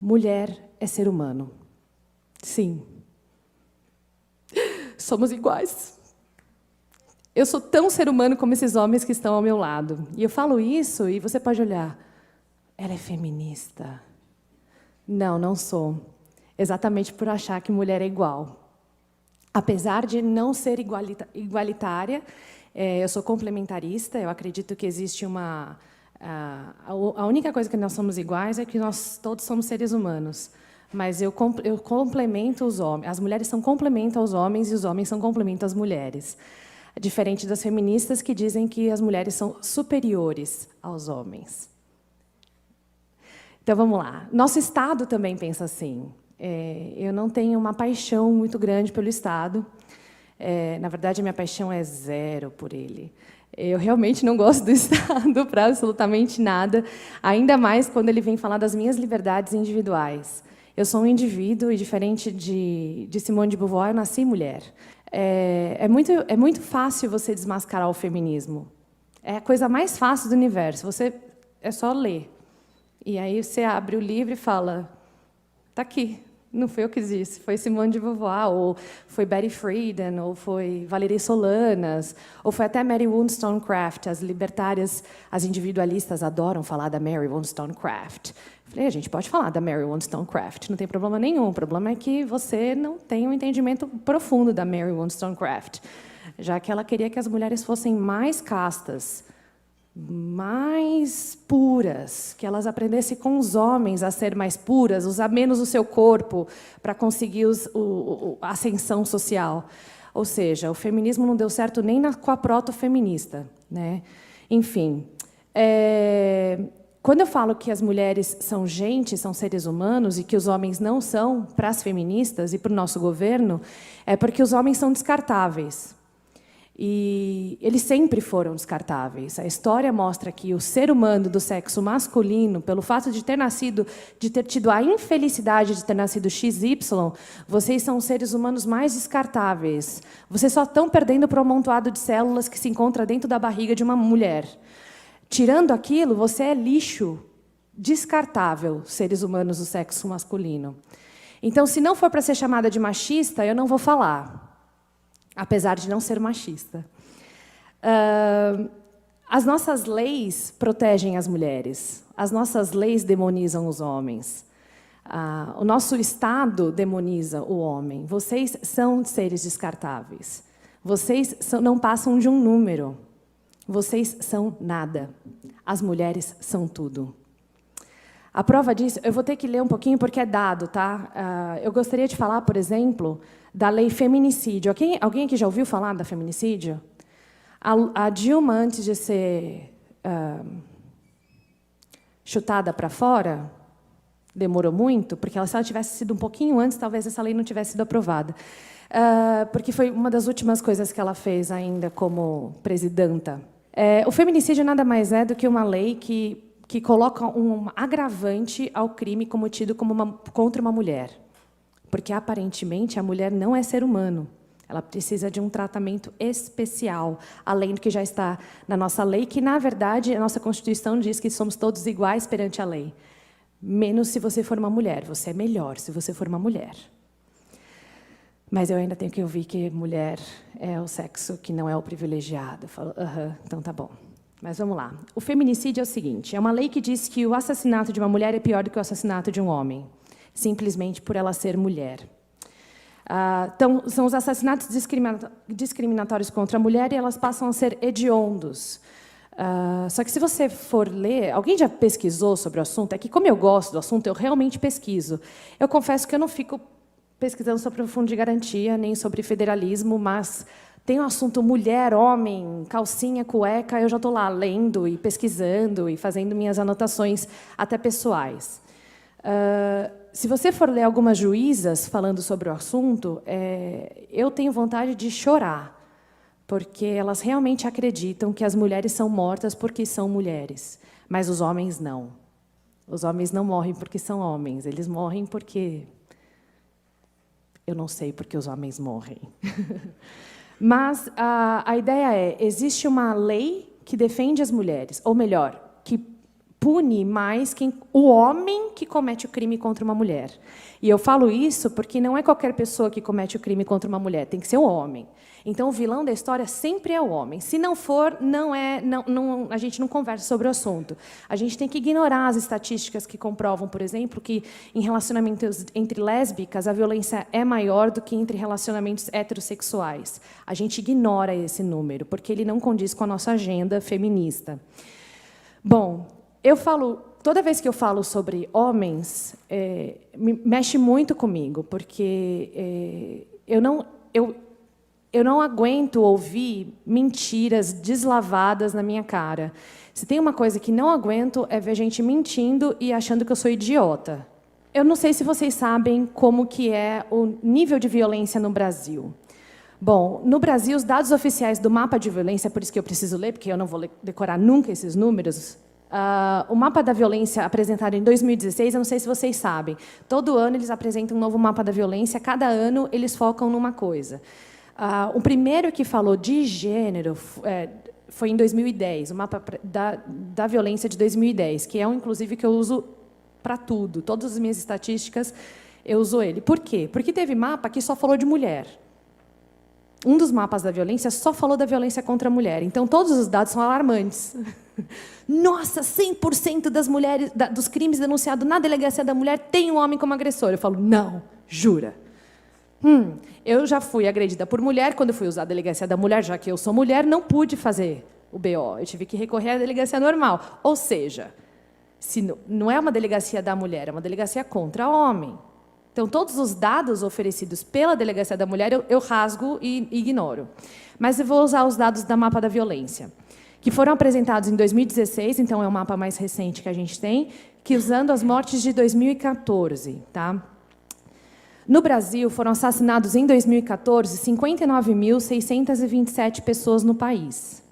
Mulher é ser humano. Sim. Somos iguais. Eu sou tão ser humano como esses homens que estão ao meu lado. E eu falo isso e você pode olhar. Ela é feminista. Não, não sou. Exatamente por achar que mulher é igual. Apesar de não ser igualitária, eu sou complementarista. Eu acredito que existe uma... A única coisa que nós somos iguais é que nós todos somos seres humanos. Mas eu complemento os homens. As mulheres são complemento aos homens e os homens são complemento às mulheres. Diferente das feministas que dizem que as mulheres são superiores aos homens. Então, vamos lá. Nosso Estado também pensa assim. Eu não tenho uma paixão muito grande pelo Estado. Na verdade, a minha paixão é zero por ele. Eu realmente não gosto do Estado para absolutamente nada, ainda mais quando ele vem falar das minhas liberdades individuais. Eu sou um indivíduo e, diferente de Simone de Beauvoir, eu nasci mulher. É muito fácil você desmascarar o feminismo. É a coisa mais fácil do universo. É só ler. E aí você abre o livro e fala, está aqui. Não foi eu que disse, foi Simone de Beauvoir, ou foi Betty Friedan, ou foi Valerie Solanas, ou foi até Mary Wollstonecraft. As libertárias, as individualistas adoram falar da Mary Wollstonecraft. Falei, a gente pode falar da Mary Wollstonecraft, não tem problema nenhum. O problema é que você não tem um entendimento profundo da Mary Wollstonecraft, já que ela queria que as mulheres fossem mais castas, mais puras, que elas aprendessem com os homens a ser mais puras, usar menos o seu corpo para conseguir a ascensão social. Ou seja, o feminismo não deu certo nem com a proto-feminista, né? Enfim, quando eu falo que as mulheres são gente, são seres humanos, e que os homens não são, para as feministas e para o nosso governo, é porque os homens são descartáveis. E eles sempre foram descartáveis. A história mostra que o ser humano do sexo masculino, pelo fato de ter tido a infelicidade de ter nascido XY, vocês são os seres humanos mais descartáveis. Vocês só estão perdendo para o amontoado de células que se encontra dentro da barriga de uma mulher. Tirando aquilo, você é lixo descartável, seres humanos do sexo masculino. Então, se não for para ser chamada de machista, eu não vou falar. Apesar de não ser machista. As nossas leis protegem as mulheres. As nossas leis demonizam os homens. O nosso Estado demoniza o homem. Vocês são seres descartáveis. Vocês não passam de um número. Vocês são nada. As mulheres são tudo. A prova disso, eu vou ter que ler um pouquinho porque é dado, tá? Eu gostaria de falar, por exemplo, da lei feminicídio. Alguém aqui já ouviu falar da feminicídio? A Dilma, antes de ser chutada para fora, demorou muito, porque se ela tivesse sido um pouquinho antes, talvez essa lei não tivesse sido aprovada. Porque foi uma das últimas coisas que ela fez ainda como presidenta. O feminicídio nada mais é do que uma lei que coloca um agravante ao crime cometido contra uma mulher. Porque, aparentemente, a mulher não é ser humano. Ela precisa de um tratamento especial, além do que já está na nossa lei, que, na verdade, a nossa Constituição diz que somos todos iguais perante a lei. Menos se você for uma mulher. Você é melhor se você for uma mulher. Mas eu ainda tenho que ouvir que mulher é o sexo que não é o privilegiado. Eu falo, então tá bom. Mas vamos lá. O feminicídio é o seguinte, é uma lei que diz que o assassinato de uma mulher é pior do que o assassinato de um homem, simplesmente por ela ser mulher. Então, são os assassinatos discriminatórios contra a mulher e elas passam a ser hediondos. Só que, se você for ler... Alguém já pesquisou sobre o assunto? É que, como eu gosto do assunto, eu realmente pesquiso. Eu confesso que eu não fico pesquisando sobre o Fundo de Garantia, nem sobre federalismo, mas... Tem o assunto mulher, homem, calcinha, cueca, eu já estou lá lendo e pesquisando e fazendo minhas anotações, até pessoais. Se você for ler algumas juízas falando sobre o assunto, eu tenho vontade de chorar, porque elas realmente acreditam que as mulheres são mortas porque são mulheres, mas os homens não. Os homens não morrem porque são homens, eles morrem porque... Eu não sei porque os homens morrem. Mas a ideia existe uma lei que defende as mulheres, ou melhor, que pune mais o homem que comete o crime contra uma mulher. E eu falo isso porque não é qualquer pessoa que comete o crime contra uma mulher, tem que ser o homem. Então, o vilão da história sempre é o homem. Se não for, a gente não conversa sobre o assunto. A gente tem que ignorar as estatísticas que comprovam, por exemplo, que em relacionamentos entre lésbicas a violência é maior do que entre relacionamentos heterossexuais. A gente ignora esse número, porque ele não condiz com a nossa agenda feminista. Bom, toda vez que eu falo sobre homens, mexe muito comigo, porque eu não aguento ouvir mentiras deslavadas na minha cara. Se tem uma coisa que não aguento é ver gente mentindo e achando que eu sou idiota. Eu não sei se vocês sabem como que é o nível de violência no Brasil. Bom, no Brasil, os dados oficiais do mapa de violência, por isso que eu preciso ler, porque eu não vou decorar nunca esses números. O mapa da violência apresentado em 2016, eu não sei se vocês sabem. Todo ano eles apresentam um novo mapa da violência, cada ano eles focam numa coisa. O primeiro que falou de gênero foi em 2010, o mapa da violência de 2010, que é inclusive, que eu uso para tudo. Todas as minhas estatísticas, eu uso ele. Por quê? Porque teve mapa que só falou de mulher. Um dos mapas da violência só falou da violência contra a mulher. Então, todos os dados são alarmantes. Nossa, 100% das mulheres, dos crimes denunciados na delegacia da mulher tem um homem como agressor. Eu falo, não, jura? Eu já fui agredida por mulher, quando eu fui usar a delegacia da mulher, já que eu sou mulher, não pude fazer o BO. Eu tive que recorrer à delegacia normal. Ou seja, se não é uma delegacia da mulher, é uma delegacia contra homem. Então, todos os dados oferecidos pela delegacia da mulher, eu rasgo e ignoro. Mas eu vou usar os dados da mapa da violência, que foram apresentados em 2016, então é o mapa mais recente que a gente tem, que usando as mortes de 2014. Tá? No Brasil, foram assassinados em 2014 59.627 pessoas no país.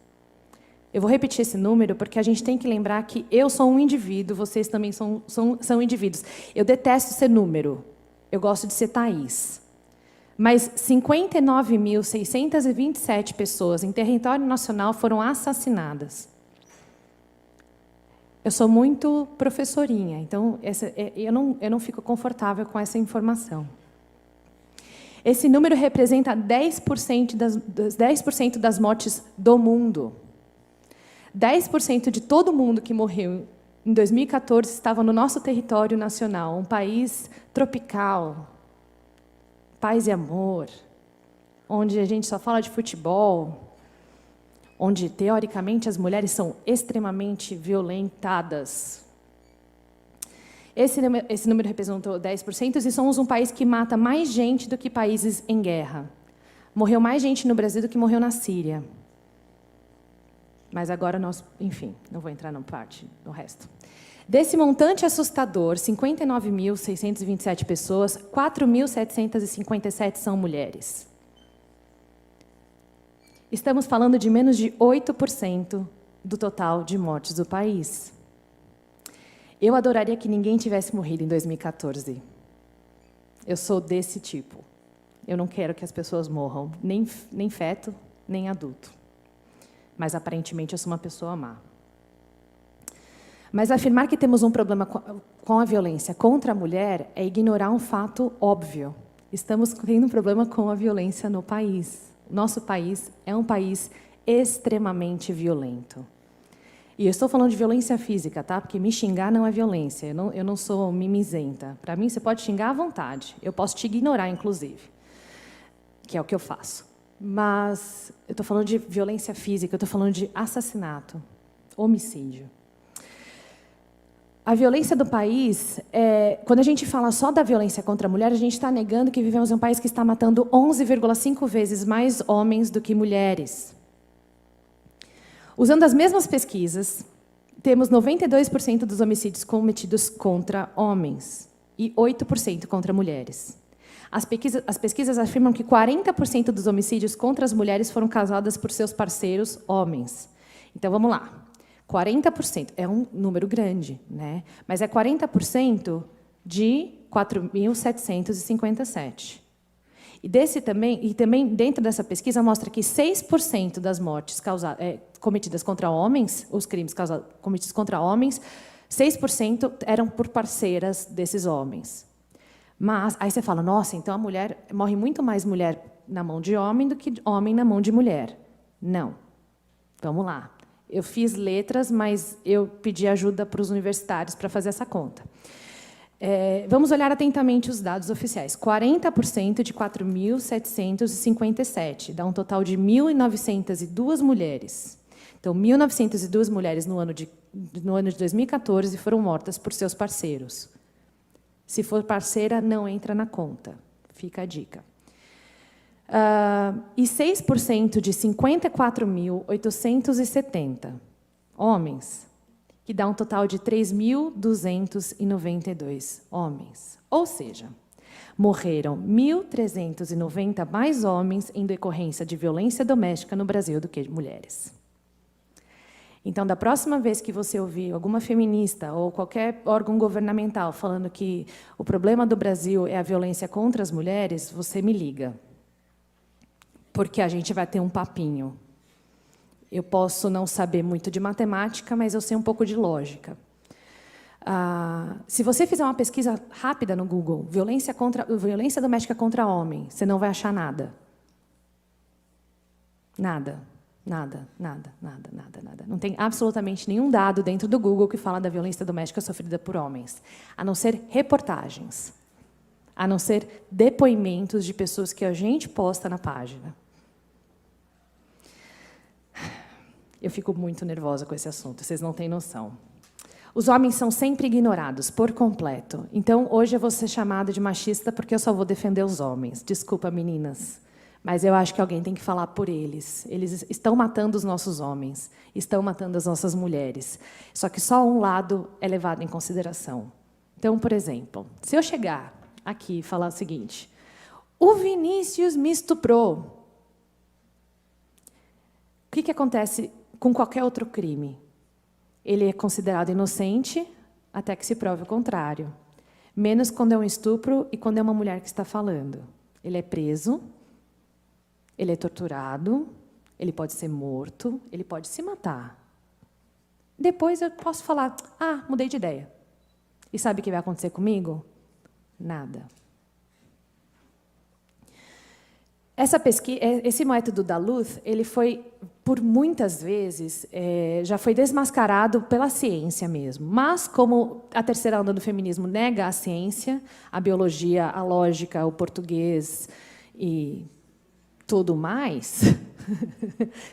Eu vou repetir esse número porque a gente tem que lembrar que eu sou um indivíduo, vocês também são indivíduos. Eu detesto ser número, eu gosto de ser Thaís. Mas 59.627 pessoas em território nacional foram assassinadas. Eu sou muito professorinha, então eu não fico confortável com essa informação. Esse número representa 10% das mortes do mundo. 10% de todo mundo que morreu em 2014 estava no nosso território nacional, um país tropical, paz e amor, onde a gente só fala de futebol, onde, teoricamente, as mulheres são extremamente violentadas. Esse número representou 10% e somos um país que mata mais gente do que países em guerra. Morreu mais gente no Brasil do que morreu na Síria. Mas agora nós, enfim, não vou entrar no resto. Desse montante assustador, 59.627 pessoas, 4.757 são mulheres. Estamos falando de menos de 8% do total de mortes do país. Eu adoraria que ninguém tivesse morrido em 2014. Eu sou desse tipo. Eu não quero que as pessoas morram, nem feto, nem adulto. Mas, aparentemente, eu sou uma pessoa má. Mas afirmar que temos um problema com a violência contra a mulher é ignorar um fato óbvio. Estamos tendo um problema com a violência no país. Nosso país é um país extremamente violento. E eu estou falando de violência física, tá? Porque me xingar não é violência. Eu não sou mimizenta. Para mim, você pode xingar à vontade. Eu posso te ignorar, inclusive, que é o que eu faço. Mas eu estou falando de violência física, eu estou falando de assassinato, homicídio. A violência do país, quando a gente fala só da violência contra a mulher, a gente está negando que vivemos em um país que está matando 11,5 vezes mais homens do que mulheres. Usando as mesmas pesquisas, temos 92% dos homicídios cometidos contra homens e 8% contra mulheres. As pesquisas afirmam que 40% dos homicídios contra as mulheres foram causadas por seus parceiros homens. Então, vamos lá. 40% é um número grande, né? Mas é 40% de 4.757. E também dentro dessa pesquisa mostra que 6% das mortes cometidas contra homens, os crimes cometidos contra homens, 6% eram por parceiras desses homens. Mas aí você fala, nossa, então a mulher morre muito mais mulher na mão de homem do que homem na mão de mulher. Não. Vamos lá. Eu fiz letras, mas eu pedi ajuda para os universitários para fazer essa conta. Vamos olhar atentamente os dados oficiais. 40% de 4.757, dá um total de 1.902 mulheres. Então, 1.902 mulheres no ano de 2014 foram mortas por seus parceiros. Se for parceira, não entra na conta. Fica a dica. E 6% de 54.870 homens, que dá um total de 3.292 homens. Ou seja, morreram 1.390 mais homens em decorrência de violência doméstica no Brasil do que mulheres. Então, da próxima vez que você ouvir alguma feminista ou qualquer órgão governamental falando que o problema do Brasil é a violência contra as mulheres, você me liga. Porque a gente vai ter um papinho. Eu posso não saber muito de matemática, mas eu sei um pouco de lógica. Se você fizer uma pesquisa rápida no Google, violência doméstica contra homem, você não vai achar nada. Nada. Nada, nada, nada, nada, nada. Não tem absolutamente nenhum dado dentro do Google que fala da violência doméstica sofrida por homens, a não ser reportagens, a não ser depoimentos de pessoas que a gente posta na página. Eu fico muito nervosa com esse assunto, vocês não têm noção. Os homens são sempre ignorados, por completo. Então, hoje eu vou ser chamada de machista porque eu só vou defender os homens. Desculpa, meninas. Mas eu acho que alguém tem que falar por eles. Eles estão matando os nossos homens, estão matando as nossas mulheres. Só que só um lado é levado em consideração. Então, por exemplo, se eu chegar aqui e falar o seguinte, o Vinícius me estuprou. O que acontece com qualquer outro crime? Ele é considerado inocente até que se prove o contrário. Menos quando é um estupro e quando é uma mulher que está falando. Ele é preso. Ele é torturado, ele pode ser morto, ele pode se matar. Depois eu posso falar, mudei de ideia. E sabe o que vai acontecer comigo? Nada. Esse método da Luth, ele foi, por muitas vezes, já foi desmascarado pela ciência mesmo. Mas, como a terceira onda do feminismo nega a ciência, a biologia, a lógica, o português e tudo mais,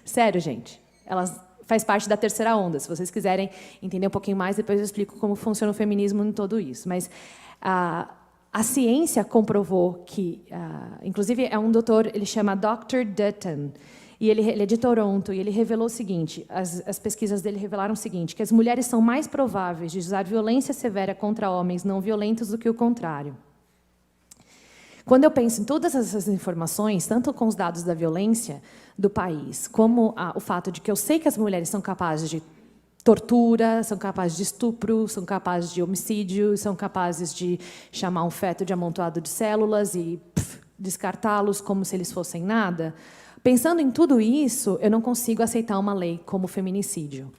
sério, gente, elas faz parte da terceira onda. Se vocês quiserem entender um pouquinho mais, depois eu explico como funciona o feminismo em tudo isso. Mas a ciência comprovou que, inclusive é um doutor, ele chama Dr. Dutton, e ele é de Toronto, e ele revelou o seguinte, as pesquisas dele revelaram o seguinte, que as mulheres são mais prováveis de usar violência severa contra homens não violentos do que o contrário. Quando eu penso em todas essas informações, tanto com os dados da violência do país, como o fato de que eu sei que as mulheres são capazes de tortura, são capazes de estupro, são capazes de homicídio, são capazes de chamar um feto de amontoado de células e descartá-los como se eles fossem nada, pensando em tudo isso, eu não consigo aceitar uma lei como o feminicídio.